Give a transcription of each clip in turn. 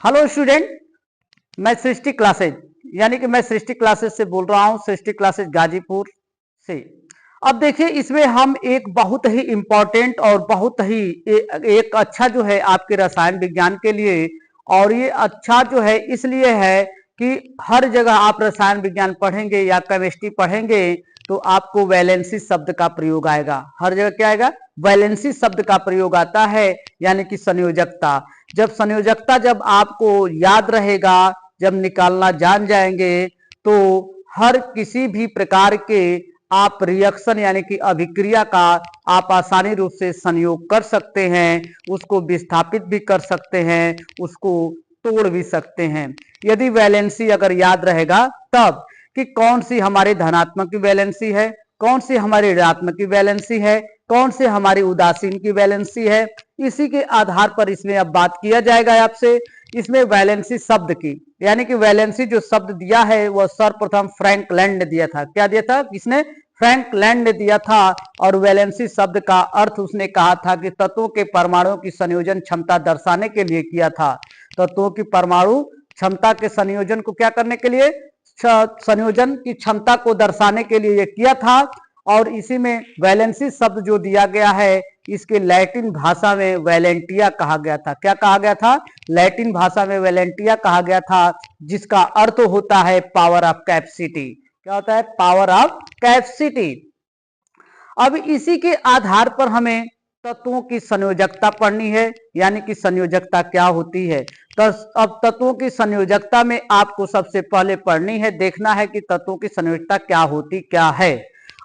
Hello student, मैं सृष्टि classes यानी कि मैं सृष्टि क्लासेज से बोल रहा हूं, सृष्टि क्लासेज गाजीपुर से। अब देखिए, इसमें हम एक बहुत ही इंपॉर्टेंट और बहुत ही एक अच्छा जो है आपके रसायन विज्ञान के लिए, और ये अच्छा जो है इसलिए है कि हर जगह आप रसायन विज्ञान पढ़ेंगे या केमिस्ट्री पढ़ेंगे तो आपको वैलेंसी शब्द का प्रयोग आएगा। हर जगह क्या आएगा? वैलेंसी शब्द का प्रयोग आता है, यानी कि संयोजकता। जब आपको याद रहेगा, जब निकालना जान जाएंगे तो हर किसी भी प्रकार के आप रिएक्शन यानी कि अभिक्रिया का आप आसानी रूप से संयोग कर सकते हैं, उसको विस्थापित भी कर सकते हैं, उसको तोड़ भी सकते हैं। यदि वैलेंसी अगर याद रहेगा तब कि कौन सी हमारी धनात्मक की वैलेंसी है, कौन सी हमारी ऋणात्मक की वैलेंसी है, कौन से हमारी उदासीन की वैलेंसी है, इसी के आधार पर इसमें अब बात किया जाएगा आपसे। इसमें वैलेंसी शब्द की, यानी कि वैलेंसी जो शब्द दिया है वह सर्वप्रथम फ्रैंक लैंड ने दिया था। क्या दिया था? किसने? फ्रैंक लैंड ने दिया था। और वैलेंसी शब्द का अर्थ उसने कहा था कि तत्वों के परमाणुओं की संयोजन क्षमता दर्शाने के लिए किया था। तत्वों की परमाणु क्षमता के संयोजन को क्या करने के लिए? संयोजन की क्षमता को दर्शाने के लिए यह किया था। और इसी में वैलेंसी शब्द जो दिया गया है, इसके लैटिन भाषा में वैलेंटिया कहा गया था। क्या कहा गया था? लैटिन भाषा में वैलेंटिया कहा गया था, जिसका अर्थ होता है पावर ऑफ कैपेसिटी। क्या होता है? Power of capacity. अब इसी के आधार पर हमें तत्वों की संयोजकता पढ़नी है, यानी कि संयोजकता क्या होती है। तो अब तत्वों की संयोजकता में आपको सबसे पहले पढ़नी है, देखना है कि तत्वों की संयोजकता क्या होती क्या है।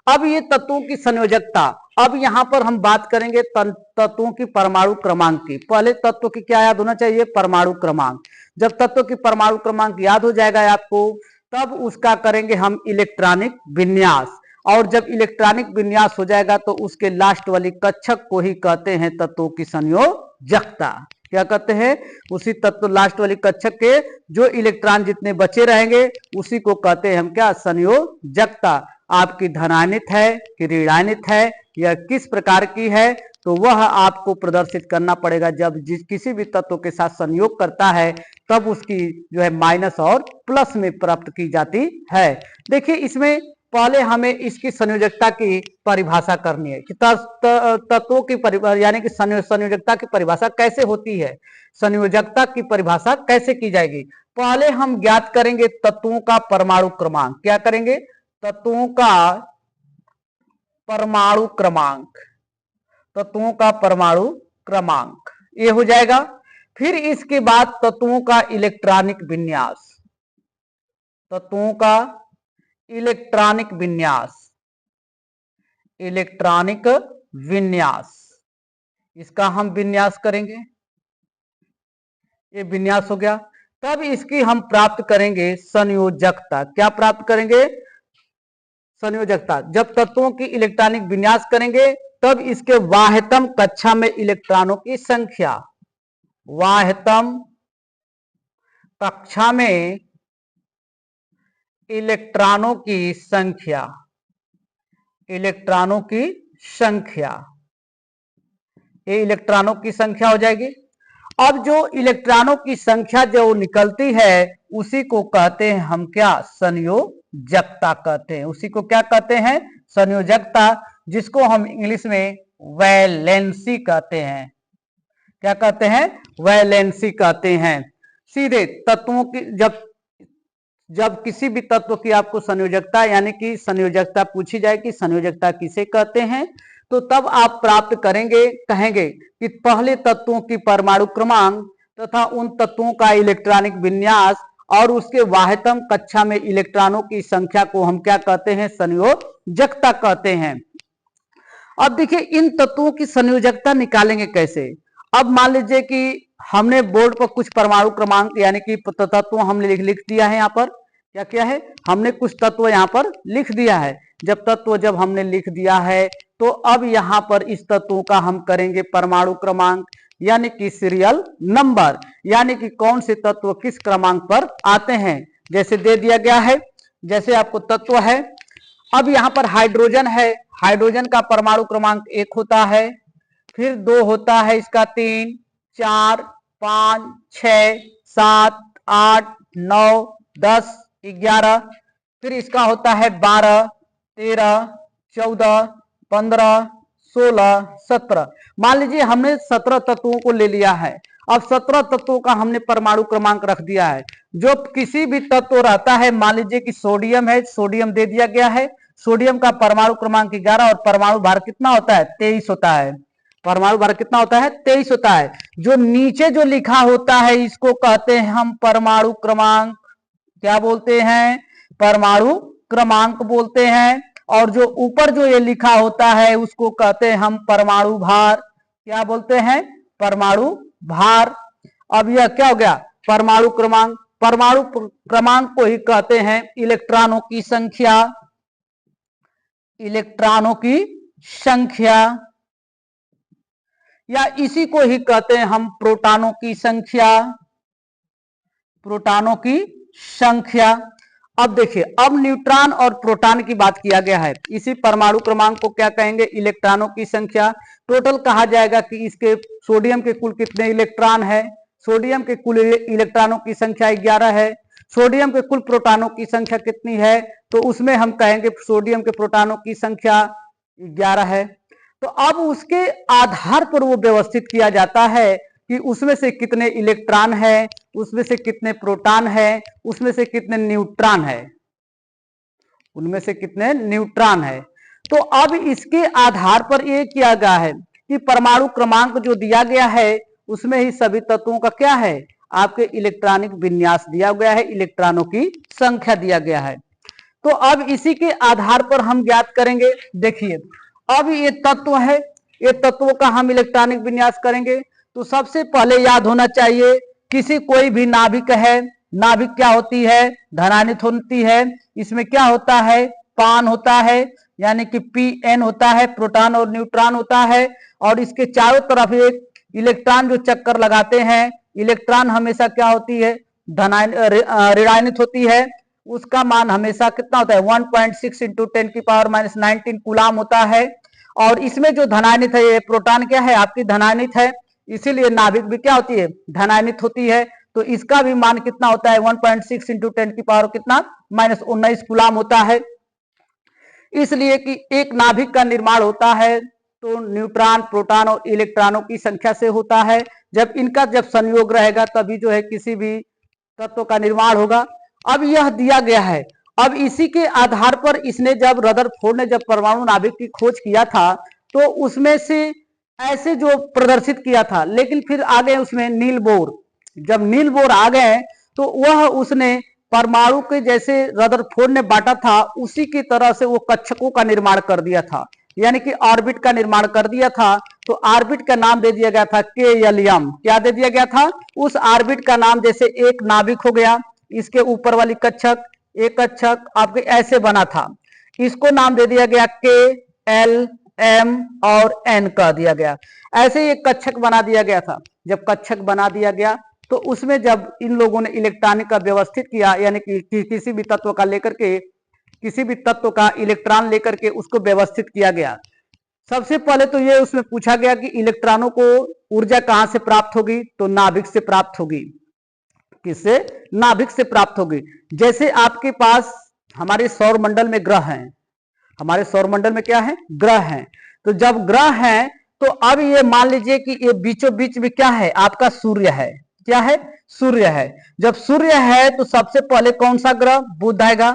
अब ये तत्वों की संयोजकता, अब यहां पर हम बात करेंगे तत्वों की परमाणु क्रमांक की। पहले तत्व की क्या याद होना चाहिए? परमाणु क्रमांक। जब तत्व की परमाणु क्रमांक याद हो जाएगा आपको, तब उसका करेंगे हम इलेक्ट्रॉनिक विन्यास। और जब इलेक्ट्रॉनिक विन्यास हो जाएगा तो उसके लास्ट वाली कक्षक को ही कहते हैं तत्वों की संयोजकता। क्या कहते हैं? उसी तत्व लास्ट वाली कक्षक के जो इलेक्ट्रॉन जितने बचे रहेंगे उसी को कहते हैं हम क्या? संयोजकता। आपकी धनायनित है कि ऋणायनित है या किस प्रकार की है, तो वह आपको प्रदर्शित करना पड़ेगा। जब किसी भी तत्व के साथ संयोग करता है तब उसकी जो है माइनस और प्लस में प्राप्त की जाती है। देखिए, इसमें पहले हमें इसकी संयोजकता की परिभाषा करनी है कि तत्वों की यानी कि संयोजकता की परिभाषा कैसे होती है, संयोजकता की परिभाषा कैसे की जाएगी। पहले हम ज्ञात करेंगे तत्वों का परमाणु क्रमांक। क्या करेंगे? तत्वों का परमाणु क्रमांक। तत्वों का परमाणु क्रमांक ये हो जाएगा। फिर इसके बाद तत्वों का इलेक्ट्रॉनिक विन्यास। तत्वों का इलेक्ट्रॉनिक विन्यास। इलेक्ट्रॉनिक विन्यास, इसका हम विन्यास करेंगे। ये विन्यास हो गया। तब इसकी हम प्राप्त करेंगे संयोजकता। क्या प्राप्त करेंगे? संयोजकता। जब तत्वों की इलेक्ट्रॉनिक विन्यास करेंगे तब इसके वाह्यतम कक्षा में इलेक्ट्रॉनों की संख्या, वाह्यतम कक्षा में इलेक्ट्रॉनों की संख्या, इलेक्ट्रॉनों की संख्या, ये इलेक्ट्रॉनों की संख्या हो जाएगी। अब जो इलेक्ट्रॉनों की संख्या जो निकलती है उसी को कहते हैं हम क्या? संयोजकता कहते हैं। उसी को क्या कहते हैं? संयोजकता, जिसको हम इंग्लिश में वैलेंसी कहते हैं। क्या कहते हैं? वैलेंसी कहते हैं। सीधे तत्वों की जब किसी भी तत्व की आपको संयोजकता यानी कि संयोजकता पूछी जाए कि संयोजकता किसे कहते हैं, तो तब आप प्राप्त करेंगे, कहेंगे कि पहले तत्वों की परमाणु क्रमांक तथा उन तत्वों का इलेक्ट्रॉनिक विन्यास और उसके वाह्यतम कक्षा में इलेक्ट्रॉनों की संख्या को हम क्या कहते हैं? संयोजकता कहते हैं। अब देखिए, इन तत्वों की संयोजकता निकालेंगे कैसे। अब मान लीजिए कि हमने बोर्ड पर कुछ परमाणु क्रमांक यानी कि तत्व हमने लिख दिया है। यहाँ पर क्या किया है? हमने कुछ तत्व यहाँ पर लिख दिया है। जब हमने लिख दिया है तो अब यहाँ पर इस तत्वों का हम करेंगे परमाणु क्रमांक यानी कि सीरियल नंबर, यानी कि कौन से तत्व किस क्रमांक पर आते हैं। जैसे दे दिया गया है, जैसे आपको तत्व है। अब यहाँ पर हाइड्रोजन है, हाइड्रोजन का परमाणु क्रमांक 1 होता है, फिर 2 होता है, इसका 3, 4, 5, 6, 7, 8, 9, 10, 11, फिर इसका होता है 12, 13, 14, 15, 16, 17। मान लीजिए हमने 17 तत्वों को ले लिया है। अब 17 तत्वों का हमने परमाणु क्रमांक रख दिया है। जो किसी भी तत्व रहता है, मान लीजिए कि सोडियम है, सोडियम दे दिया गया है। सोडियम का परमाणु क्रमांक 11 और परमाणु भार कितना होता है? 23 होता है। परमाणु भार कितना होता है? 23 होता है। जो नीचे जो लिखा होता है इसको कहते हैं हम परमाणु क्रमांक। क्या बोलते हैं? परमाणु क्रमांक बोलते हैं। और जो ऊपर जो ये लिखा होता है उसको कहते हैं हम परमाणु भार। क्या बोलते हैं? परमाणु भार। अब यह क्या हो गया? परमाणु क्रमांक। परमाणु क्रमांक को ही कहते हैं इलेक्ट्रॉनों की संख्या। इलेक्ट्रॉनों की संख्या, या इसी को ही कहते हैं हम प्रोटॉनों की संख्या। प्रोटॉनों की संख्या। अब देखिए, अब न्यूट्रॉन और प्रोटॉन की बात किया गया है। इसी परमाणु क्रमांक को क्या कहेंगे? इलेक्ट्रॉनों की संख्या। टोटल कहा जाएगा कि इसके सोडियम के कुल कितने इलेक्ट्रॉन है। सोडियम के कुल इलेक्ट्रॉनों की संख्या 11 है। सोडियम के कुल प्रोटॉनों की संख्या कितनी है? तो उसमें हम कहेंगे सोडियम के प्रोटॉनों की संख्या 11 है। तो अब उसके आधार पर वो व्यवस्थित किया जाता है कि उसमें से कितने इलेक्ट्रॉन है, उसमें से कितने प्रोटॉन है, उसमें से कितने न्यूट्रॉन है, उनमें से कितने न्यूट्रॉन है। तो अब इसके आधार पर यह किया गया है कि परमाणु क्रमांक जो दिया गया है उसमें ही सभी तत्वों का क्या है? आपके इलेक्ट्रॉनिक विन्यास दिया गया है, इलेक्ट्रॉनों की संख्या दिया गया है। तो अब इसी के आधार पर हम ज्ञात करेंगे। देखिए, अब ये तत्व है, ये तत्वों का हम इलेक्ट्रॉनिक विन्यास करेंगे। तो सबसे पहले याद होना चाहिए, किसी कोई भी नाभिक है, नाभिक क्या होती है? धनानित होती है। इसमें क्या होता है? पान होता है, यानी कि Pn होता है, प्रोटॉन और न्यूट्रॉन होता है। और इसके चारों तरफ एक इलेक्ट्रॉन जो चक्कर लगाते हैं, इलेक्ट्रॉन हमेशा क्या होती है? ऋणायनित होती है। उसका मान हमेशा कितना होता है? 1.6 इंटू 10⁻⁻19 कूलाम होता है। और इसमें जो धनायनित है, ये प्रोटॉन क्या है? आपकी धनायनित है, इसीलिए नाभिक भी क्या होती है? धनायनित होती है। तो इसका भी मान कितना होता है? 1.6 इंटू 10 कितना -19 कूलाम होता है। इसलिए कि एक नाभिक का निर्माण होता है तो न्यूट्रॉन, प्रोटॉन और इलेक्ट्रॉनों की संख्या से होता है। जब इनका संयोग रहेगा तभी जो है किसी भी तत्व का निर्माण होगा। अब यह दिया गया है। अब इसी के आधार पर इसने जब रदरफोर्ड ने जब परमाणु नाभिक की खोज किया था तो उसमें से ऐसे जो प्रदर्शित किया था, लेकिन फिर आ गए उसमें नील बोर। जब नील बोर आ गए तो वह उसने परमाणु के जैसे रदरफोर्ड ने बांटा था उसी की तरह से वो कक्षकों का निर्माण कर दिया था, यानी कि ऑर्बिट का निर्माण कर दिया था। तो ऑर्बिट का नाम दे दिया गया था KLM। क्या दे दिया गया था? उस ऑर्बिट का नाम, जैसे एक नाभिक हो गया, इसके ऊपर वाली कक्षक, एक कक्षक आपके ऐसे बना था, इसको नाम दे दिया गया KLM और N कह दिया गया। ऐसे ही एक कक्षक बना दिया गया था। जब कक्षक बना दिया गया तो उसमें जब इन लोगों ने इलेक्ट्रॉनिक का व्यवस्थित किया, यानी कि किसी भी तत्व का लेकर के, किसी भी तत्व का इलेक्ट्रॉन लेकर के उसको व्यवस्थित किया गया। सबसे पहले तो ये उसमें पूछा गया कि इलेक्ट्रॉनों को ऊर्जा कहां से प्राप्त होगी? तो नाभिक से प्राप्त होगी। किससे? नाभिक से प्राप्त होगी। जैसे आपके पास हमारे सौर मंडल में ग्रह हैं, हमारे सौर मंडल में क्या है? ग्रह हैं। तो जब ग्रह हैं तो अब ये मान लीजिए कि ये बीचों बीच में क्या है? आपका सूर्य है। क्या है? सूर्य है। जब सूर्य है तो सबसे पहले कौन सा ग्रह? बुध आएगा।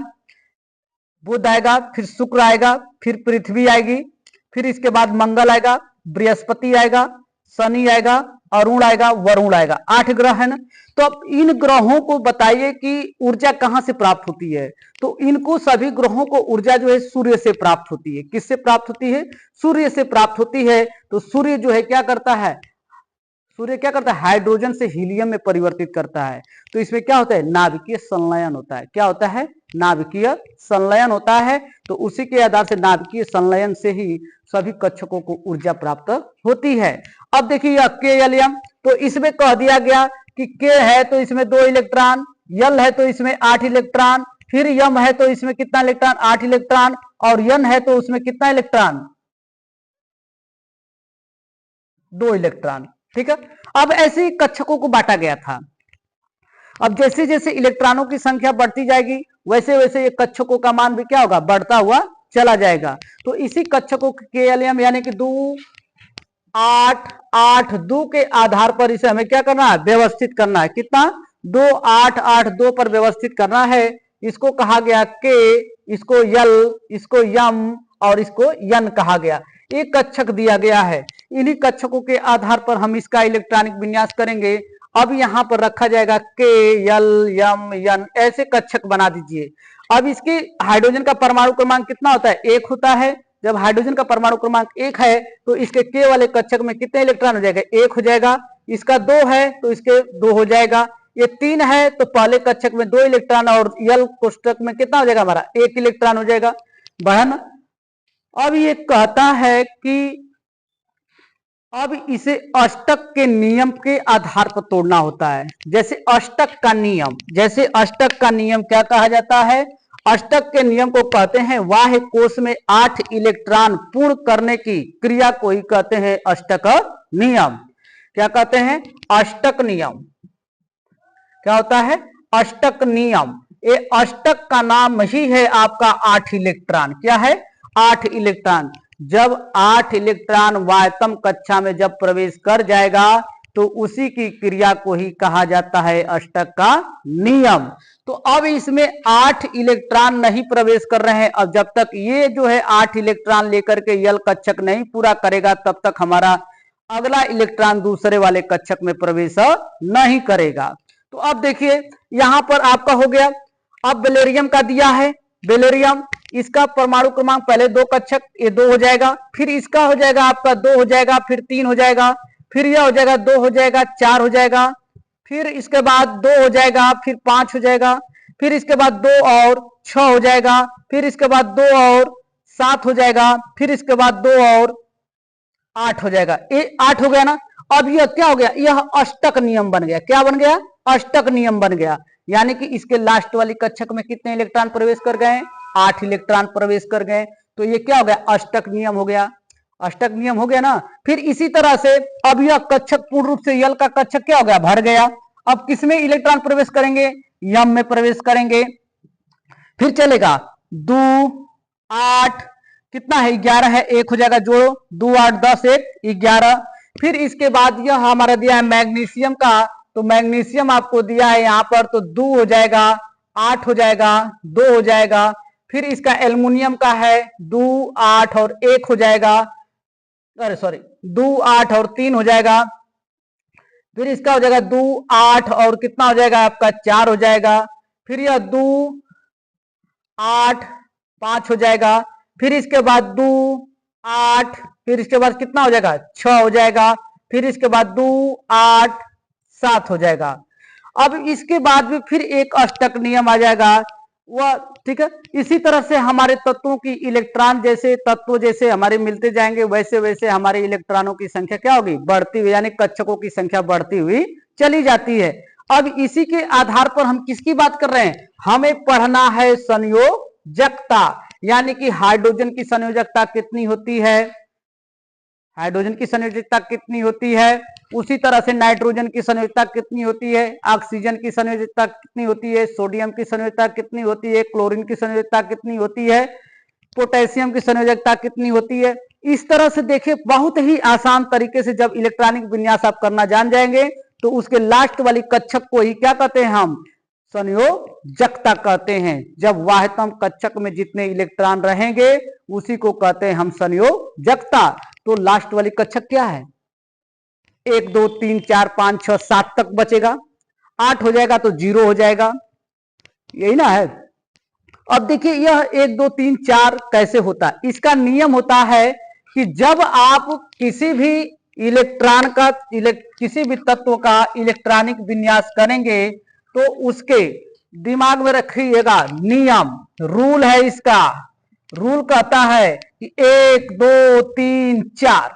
बुध आएगा, फिर शुक्र आएगा, फिर पृथ्वी आएगी, फिर इसके बाद मंगल आएगा, बृहस्पति आएगा, शनि आएगा, अरुण आएगा, वरुण आएगा। 8 ग्रह है ना। तो अब इन ग्रहों को बताइए कि ऊर्जा कहां से प्राप्त होती है? तो इनको सभी ग्रहों को ऊर्जा जो है सूर्य से प्राप्त होती है। किससे प्राप्त होती है? सूर्य से प्राप्त होती है। तो सूर्य जो है क्या करता है? सूर्य क्या करता है? हाइड्रोजन से हीलियम में परिवर्तित करता है। तो इसमें क्या होता है? नाभिकीय संलयन होता है। क्या होता है? नाभिकीय संलयन होता है। तो उसी के आधार से नाभिकीय संलयन से ही सभी कक्षकों को ऊर्जा प्राप्त होती है। अब देखिए KLM, तो इसमें कह दिया गया कि K है तो इसमें 2 इलेक्ट्रॉन, L है तो इसमें 8 इलेक्ट्रॉन, फिर M है तो इसमें कितना इलेक्ट्रॉन? 8 इलेक्ट्रॉन, और N है तो उसमें कितना इलेक्ट्रॉन? 2 इलेक्ट्रॉन। ठीक है। अब ऐसे ही कक्षकों को बांटा गया था। अब जैसे जैसे इलेक्ट्रॉनों की संख्या बढ़ती जाएगी वैसे वैसे ये कक्षकों का मान भी क्या होगा, बढ़ता हुआ चला जाएगा। तो इसी कक्षकों के एलएम यानी कि 2 8 8 2 के आधार पर इसे हमें क्या करना है, व्यवस्थित करना है। कितना, 2 8 8 2 पर व्यवस्थित करना है। इसको कहा गया के, इसको यल, इसको यम और इसको यन कहा गया। एक कक्षक दिया गया है, इन्हीं कक्षकों के आधार पर हम इसका इलेक्ट्रॉनिक विन्यास करेंगे। अब यहां पर रखा जाएगा के, यल, यम, यन, ऐसे कक्षक बना दीजिए। अब इसके हाइड्रोजन का परमाणु क्रमांक कितना होता है, 1 होता है। जब हाइड्रोजन का परमाणु क्रमांक 1 है तो इसके के वाले कक्षक में कितने इलेक्ट्रॉन हो जाएगा, 1 हो जाएगा। इसका 2 है तो इसके 2 हो जाएगा। ये 3 है तो पहले कक्षक में 2 इलेक्ट्रॉन और यल कोष्टक में कितना हो जाएगा हमारा, 1 इलेक्ट्रॉन हो जाएगा। बहन अब ये कहता है कि अब इसे अष्टक के नियम के आधार पर तोड़ना होता है। जैसे अष्टक का नियम, जैसे अष्टक का नियम क्या कहा जाता है, अष्टक के नियम को कहते हैं बाह्य कोश में 8 इलेक्ट्रॉन पूर्ण करने की क्रिया को ही कहते हैं अष्टक नियम। क्या कहते हैं, अष्टक नियम। क्या होता है, अष्टक नियम। ये अष्टक का नाम ही है आपका 8 इलेक्ट्रॉन। क्या है, 8 इलेक्ट्रॉन। जब 8 इलेक्ट्रॉन वायतम कक्षा में जब प्रवेश कर जाएगा तो उसी की क्रिया को ही कहा जाता है अष्टक का नियम। तो अब इसमें 8 इलेक्ट्रॉन नहीं प्रवेश कर रहे हैं। अब जब तक ये जो है 8 इलेक्ट्रॉन लेकर के यल कक्षक नहीं पूरा करेगा तब तक हमारा अगला इलेक्ट्रॉन दूसरे वाले कक्षक में प्रवेश नहीं करेगा। तो अब देखिए यहां पर आपका हो गया। अब बेलेरियम का दिया है, बेलेरियम, इसका परमाणु क्रमांक पहले 2 कक्षक, ये 2 हो जाएगा, फिर इसका हो जाएगा आपका 2 हो जाएगा, फिर 3 हो जाएगा, फिर यह हो जाएगा 2 हो जाएगा, 4 हो जाएगा, फिर इसके बाद 2 हो जाएगा, फिर 5 हो जाएगा, फिर इसके बाद 2 और 6 हो जाएगा, फिर इसके बाद 2 और 7 हो जाएगा, फिर इसके बाद 2 और 8 हो जाएगा। ये 8 हो गया ना। अब यह क्या हो गया, यह अष्टक नियम बन गया। क्या बन गया, अष्टक नियम बन गया। यानी कि इसके लास्ट वाली कक्षक में कितने इलेक्ट्रॉन प्रवेश कर गए, 8 इलेक्ट्रॉन प्रवेश कर गए। तो ये क्या हो गया, अष्टक नियम हो गया। अष्टक नियम हो गया ना। फिर इसी तरह से अब यह कक्षक पूर्ण रूप से यल का कक्षक क्या हो गया, भर गया। अब किसमें इलेक्ट्रॉन प्रवेश करेंगे, यम में प्रवेश करेंगे। फिर चलेगा 2 8 कितना है, 11 है, 1 हो जाएगा, जोड़ो 2 8 10 1 11। फिर इसके बाद यह हमारा दिया है मैग्नीशियम का, तो मैग्नीशियम आपको दिया है यहां पर, तो 2 हो जाएगा, 8 हो जाएगा, 2 हो जाएगा। फिर इसका एल्युमिनियम का है 2 8 और 1 हो जाएगा, अरे सॉरी 2 8 और 3 हो जाएगा। फिर इसका हो जाएगा 2 8 और कितना हो जाएगा आपका, 4 हो जाएगा। फिर यह 2 8 5 हो जाएगा। फिर इसके बाद 2 8, फिर इसके बाद कितना हो जाएगा, 6 हो जाएगा। फिर इसके बाद 2 8 7 हो जाएगा। अब इसके बाद भी फिर एक अष्टक नियम आ जाएगा वह, ठीक है। इसी तरह से हमारे तत्वों की इलेक्ट्रॉन जैसे तत्व जैसे हमारे मिलते जाएंगे वैसे वैसे हमारे इलेक्ट्रॉनों की संख्या क्या होगी, बढ़ती हुई, यानी कक्षकों की संख्या बढ़ती हुई चली जाती है। अब इसी के आधार पर हम किसकी बात कर रहे हैं, हमें पढ़ना है संयोजकता, यानी कि हाइड्रोजन की संयोजकता कितनी होती है, हाइड्रोजन की संयोजकता कितनी होती है। उसी तरह से नाइट्रोजन की संयोजकता कितनी होती है, ऑक्सीजन की संयोजकता कितनी होती है, सोडियम की संयोजकता कितनी होती है, क्लोरीन की संयोजकता कितनी होती है, पोटेशियम की संयोजकता कितनी होती है। इस तरह से देखिए बहुत ही आसान तरीके से जब इलेक्ट्रॉनिक विन्यास आप करना जान जाएंगे तो उसके लास्ट वाली कक्षक को ही क्या कहते हैं, हम संयोजकता कहते हैं। जब वाह्यतम कक्षक में जितने इलेक्ट्रॉन रहेंगे उसी को कहते हैं हम संयोजकता। तो लास्ट वाली कक्षक क्या है, 1 2 3 4 5 6 7 तक बचेगा, 8 हो जाएगा तो 0 हो जाएगा, यही ना है। अब देखिए यह 1 2 3 4 कैसे होता है, इसका नियम होता है कि जब आप किसी भी इलेक्ट्रॉन का किसी भी तत्व का इलेक्ट्रॉनिक विन्यास करेंगे तो उसके दिमाग में रखिएगा नियम, रूल है इसका। रूल कहता है कि 1 2 3 4,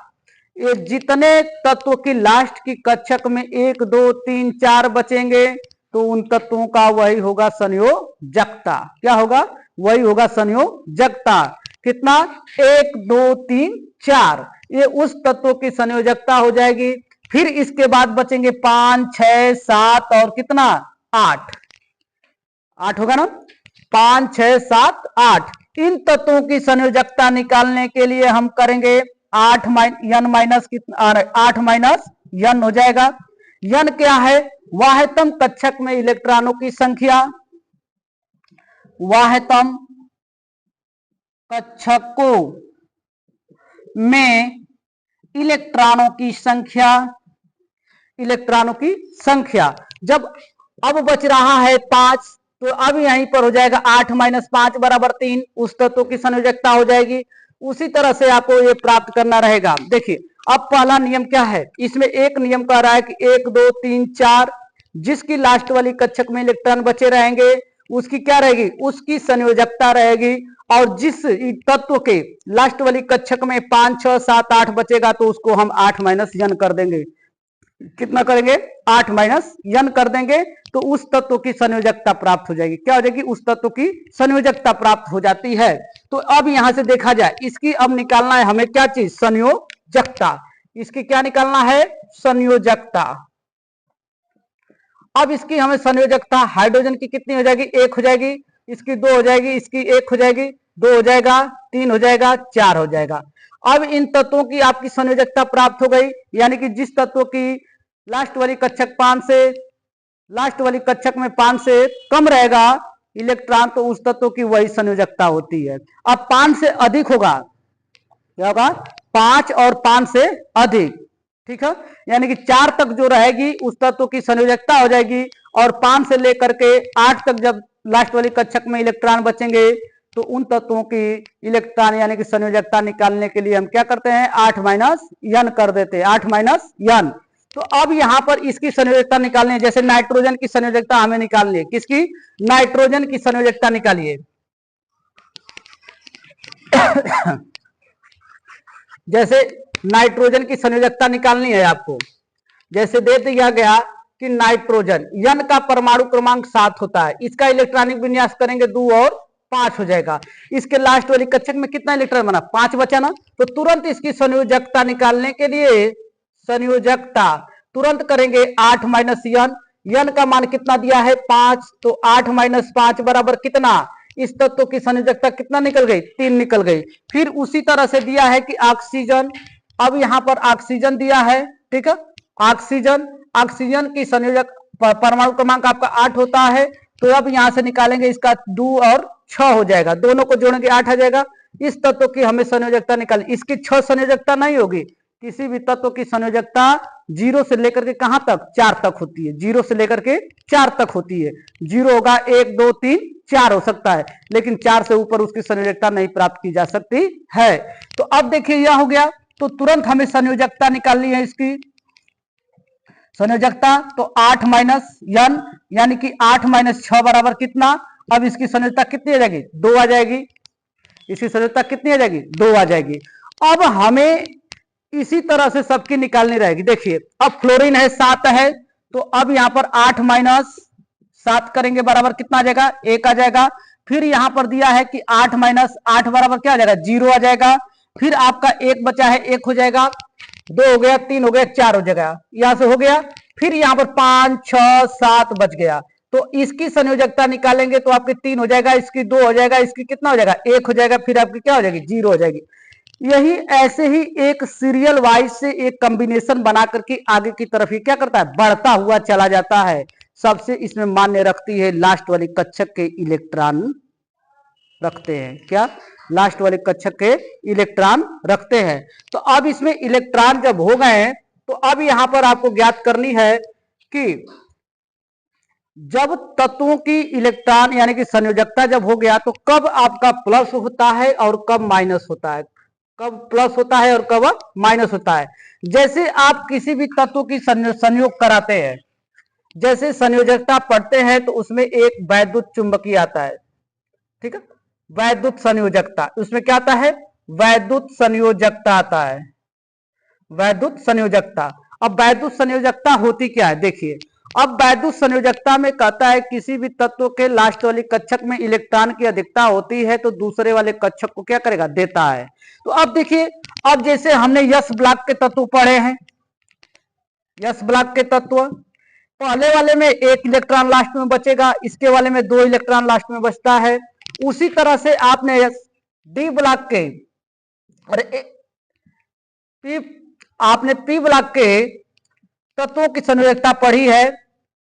ये जितने तत्व की लास्ट की कक्षक में 1 2 3 4 बचेंगे तो उन तत्वों का वही होगा संयोजकता। क्या होगा, वही होगा संयोजकता। कितना, 1 2 3 4, ये उस तत्व की संयोजकता हो जाएगी। फिर इसके बाद बचेंगे 5 6 7 और कितना 8, 8 होगा ना, 5 6 7 8। इन तत्वों की संयोजकता निकालने के लिए हम करेंगे 8 n माइनस कितना, 8 माइनस n हो जाएगा। n क्या है? वाह्यतम कक्षक में इलेक्ट्रॉनों की संख्या, वाह्यतम कक्षकों में इलेक्ट्रॉनों की संख्या, इलेक्ट्रॉनों की संख्या। जब अब बच रहा है 5, तो अब यहीं पर हो जाएगा 8 माइनस 5 बराबर 3, उस तत्व की संयोजकता हो जाएगी। उसी तरह से आपको ये प्राप्त करना रहेगा। देखिए अब पहला नियम क्या है, इसमें एक नियम कह रहा है कि 1 2 3 4, जिसकी लास्ट वाली कक्षक में इलेक्ट्रॉन बचे रहेंगे उसकी क्या रहेगी, उसकी संयोजकता रहेगी। और जिस तत्व के लास्ट वाली कक्षक में 5 6 7 8 बचेगा तो उसको हम 8 माइनस n कर देंगे। कितना करेंगे? 8 माइनस n कर देंगे, तो उस तत्व की संयोजकता प्राप्त हो जाएगी। क्या हो जाएगी? उस तत्व की संयोजकता प्राप्त हो जाती है। तो अब यहां से देखा जाए, इसकी अब निकालना है हमें क्या चीज? संयोजकता। इसकी क्या निकालना है? संयोजकता। अब इसकी हमें संयोजकता हाइड्रोजन की कितनी हो जाएगी? 1 हो जाएगी, इसकी 2 हो जाएगी, इसकी 1 हो जाएगी, 2 हो जाएगा, 3 हो जाएगा, 4 हो जाएगा। अब इन तत्वों की आपकी संयोजकता प्राप्त हो गई, यानी कि जिस तत्व की लास्ट वाली कक्षक 5 से, लास्ट वाली कक्षक में 5 से कम रहेगा इलेक्ट्रॉन, तो उस तत्व की वही संयोजकता होती है। अब 5 से अधिक होगा, क्या होगा? 5 और 5 से अधिक, ठीक है, यानी कि 4 तक जो रहेगी उस तत्व की संयोजकता हो जाएगी। और 5 से लेकर के 8 तक जब लास्ट वाली कक्षक में इलेक्ट्रॉन बचेंगे तो उन तत्वों की इलेक्ट्रॉन यानी कि संयोजकता निकालने के लिए हम क्या करते हैं? 8 माइनस n कर देते हैं, 8 माइनस n। तो अब यहां पर इसकी संयोजकता निकालनी है। जैसे नाइट्रोजन की संयोजकता हमें निकालनी है, किसकी? नाइट्रोजन की संयोजकता निकालिए। जैसे नाइट्रोजन की संयोजकता निकालनी है आपको, जैसे दे दिया गया कि नाइट्रोजन n का परमाणु क्रमांक 7 होता है, इसका इलेक्ट्रॉनिक विन्यास करेंगे 2 और 5 हो जाएगा। इसके लास्ट वाली कक्षक में कितना इलेक्ट्रॉन बना? 5 बचा ना, तो तुरंत इसकी संयोजकता निकालने के लिए संयोजकता तुरंत करेंगे 8 माइनस n का मान कितना दिया है? 5, तो 8 माइनस 5 बराबर कितना? इस तत्व की संयोजकता कितना निकल गई? 3 निकल गई। फिर उसी तरह से दिया है कि ऑक्सीजन, अब यहां पर ऑक्सीजन दिया है, ठीक है, ऑक्सीजन, ऑक्सीजन की संयोजक परमाणु क्रमांक आपका 8 होता है, तो अब यहां से निकालेंगे इसका 2 और 6 हो जाएगा, दोनों को जोड़ेंगे 8 आ जाएगा। इस तत्व की हमें संयोजकता निकालनी, इसकी 6 संयोजकता नहीं होगी, किसी भी तत्व की संयोजकता 0 से लेकर के कहां तक? 4 तक होती है, 0 से लेकर के 4 तक होती है। 0 होगा 1 2 3 4 हो सकता है, लेकिन 4 से ऊपर उसकी संयोजकता नहीं प्राप्त की जा सकती है। तो अब देखिए यह हो गया, तो तुरंत हमें संयोजकता निकालनी है इसकी संयोजकता। तो 8 माइनस n यानी कि 8 माइनस 6 बराबर कितना? अब इसकी संयोजकता कितनी आ जाएगी? 2 आ जाएगी। इसकी संयोजकता कितनी आ जाएगी? 2 आ जाएगी। अब हमें इसी तरह से सबकी निकालनी रहेगी। देखिए अब फ्लोरीन है 7 है, तो अब यहां पर 8 माइनस 7 करेंगे बराबर कितना आ जाएगा? 1 आ जाएगा। फिर यहां पर दिया है कि 8 माइनस 8 बराबर क्या आ जाएगा? 0 आ जाएगा। फिर आपका 1 बचा है, 1 हो जाएगा, 2 हो गया, 3 हो गया, 4 हो जाएगा, यहां से हो गया। फिर यहां पर 5 6 7 बच गया, तो इसकी संयोजकता निकालेंगे तो आपकी 3 हो जाएगा, इसकी 2 हो जाएगा, इसकी कितना हो जाएगा? 1 हो जाएगा, फिर आपकी क्या हो जाएगी? 0 हो जाएगी। यही ऐसे ही एक सीरियल वाइज से एक कॉम्बिनेशन बना करके आगे की तरफ ही क्या करता है? बढ़ता हुआ चला जाता है। सबसे इसमें मान्य रखती है लास्ट वाली कक्षक के इलेक्ट्रॉन रखते हैं। क्या? लास्ट वाले कक्षक के इलेक्ट्रॉन रखते हैं। तो अब इसमें इलेक्ट्रॉन जब हो गए, तो अब यहां पर आपको ज्ञात करनी है कि जब तत्वों की इलेक्ट्रॉन यानी कि संयोजकता जब हो गया, तो कब आपका प्लस होता है और कब माइनस होता है, कब प्लस होता है और कब माइनस होता है। जैसे आप किसी भी तत्व की संयोग कराते हैं, जैसे संयोजकता पढ़ते हैं तो उसमें एक वैद्युत चुंबकीय आता है, ठीक है, वैद्युत संयोजकता, उसमें क्या आता है? वैद्युत संयोजकता आता है, वैद्युत संयोजकता। अब वैद्युत संयोजकता होती क्या है? देखिए अब वैद्युत संयोजकता में कहता है किसी भी तत्व के लास्ट वाली कक्षक में इलेक्ट्रॉन की अधिकता होती है तो दूसरे वाले कक्षक को क्या करेगा? देता है। तो अब देखिए, अब जैसे हमने यस ब्लॉक के तत्व पढ़े हैं, यस ब्लॉक के तत्व, पहले वाले में एक इलेक्ट्रॉन लास्ट में बचेगा, इसके वाले में 2 इलेक्ट्रॉन लास्ट में बचता है। उसी तरह से आपने डी ब्लॉक के और पी आपने पी ब्लॉक के तत्वों की संयोजकता पढ़ी है।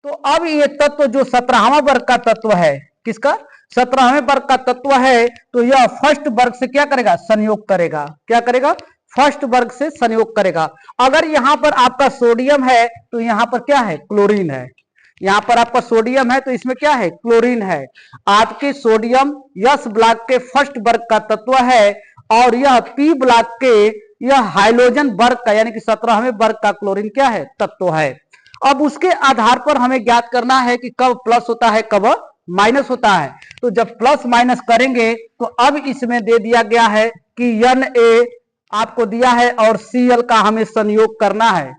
तो अब ये तत्व जो 17वां वर्ग का तत्व है, किसका 17वें वर्ग का तत्व है, तो यह फर्स्ट वर्ग से क्या करेगा, संयोग करेगा। क्या करेगा, फर्स्ट वर्ग से संयोग करेगा। अगर यहां पर आपका सोडियम है तो यहां पर क्या है, क्लोरीन है। यहां पर आपका सोडियम है तो इसमें क्या है, क्लोरीन है। आपके सोडियम यस ब्लॉक के फर्स्ट वर्ग का तत्व है और यह पी ब्लॉक के यह हाइड्रोजन वर्ग का यानी कि 17वें वर्ग का क्लोरीन क्या है, तत्व है। अब उसके आधार पर हमें ज्ञात करना है कि कब प्लस होता है कब माइनस होता है। तो जब प्लस माइनस करेंगे तो अब इसमें दे दिया गया है कि एन ए आपको दिया है और Cl का हमें संयोग करना है।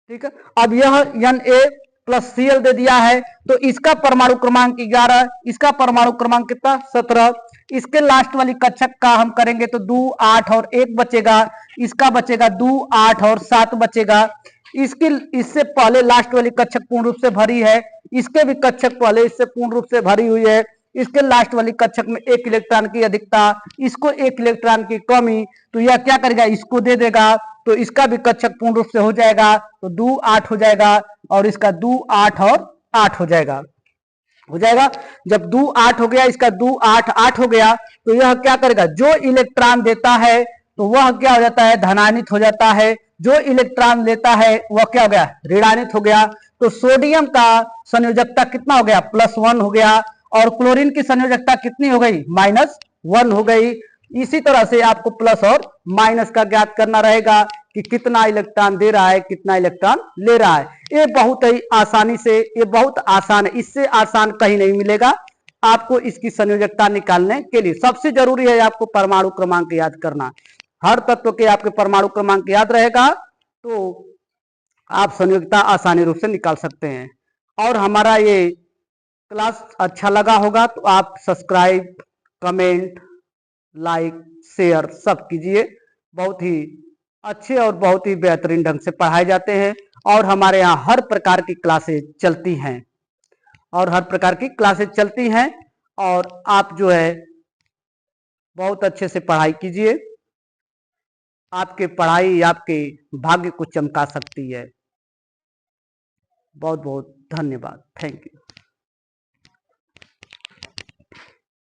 ठीक है, अब यह एन ए प्लस Cl दे दिया है तो इसका परमाणु क्रमांक 11, इसका परमाणु क्रमांक कितना 17। इसके लास्ट वाली कक्षक का हम करेंगे तो 2 8 और 1 बचेगा, इसका बचेगा 2 8 और 7 बचेगा। इसकी इससे पहले लास्ट वाली कक्षक पूर्ण रूप से भरी है, इसके भी कक्षक पहले इससे पूर्ण रूप से भरी हुई है। इसके लास्ट वाली कक्षक में 1 इलेक्ट्रॉन की अधिकता, इसको 1 इलेक्ट्रॉन की कमी, तो यह क्या करेगा, इसको दे देगा। तो इसका भी कक्षक पूर्ण रूप से हो जाएगा तो 2 8 हो जाएगा और इसका 2 8 और 8 हो जाएगा। जब 2 8 हो गया, इसका 2 8 8 हो गया तो यह क्या करेगा, जो इलेक्ट्रॉन देता है तो वह क्या हो जाता है, धनान्वित हो जाता है। जो इलेक्ट्रॉन लेता है वह क्या हो गया, ऋणान्वित हो गया। तो सोडियम का संयोजकता कितना हो गया, +1 हो गया और क्लोरीन की संयोजकता कितनी हो गई, -1 हो गई। इसी तरह से आपको प्लस और माइनस का ज्ञात करना रहेगा कि कितना इलेक्ट्रॉन दे रहा है, कितना इलेक्ट्रॉन ले रहा है। ये बहुत ही आसानी से, ये बहुत आसान है, इससे आसान कहीं नहीं मिलेगा आपको इसकी संयोजकता निकालने के लिए। सबसे जरूरी है आपको परमाणु क्रमांक याद करना। हर तत्व के आपके परमाणु क्रमांक याद रहेगा तो आप संयोजकता आसानी रूप से निकाल सकते हैं। और हमारा ये क्लास अच्छा लगा होगा तो आप सब्सक्राइब, कमेंट, लाइक, शेयर सब कीजिए। बहुत ही अच्छे और बहुत ही बेहतरीन ढंग से पढ़ाए जाते हैं और हमारे यहाँ हर प्रकार की क्लासेज चलती हैं और आप जो है बहुत अच्छे से पढ़ाई कीजिए। आपके पढ़ाई आपके भाग्य को चमका सकती है। बहुत बहुत धन्यवाद, थैंक यू।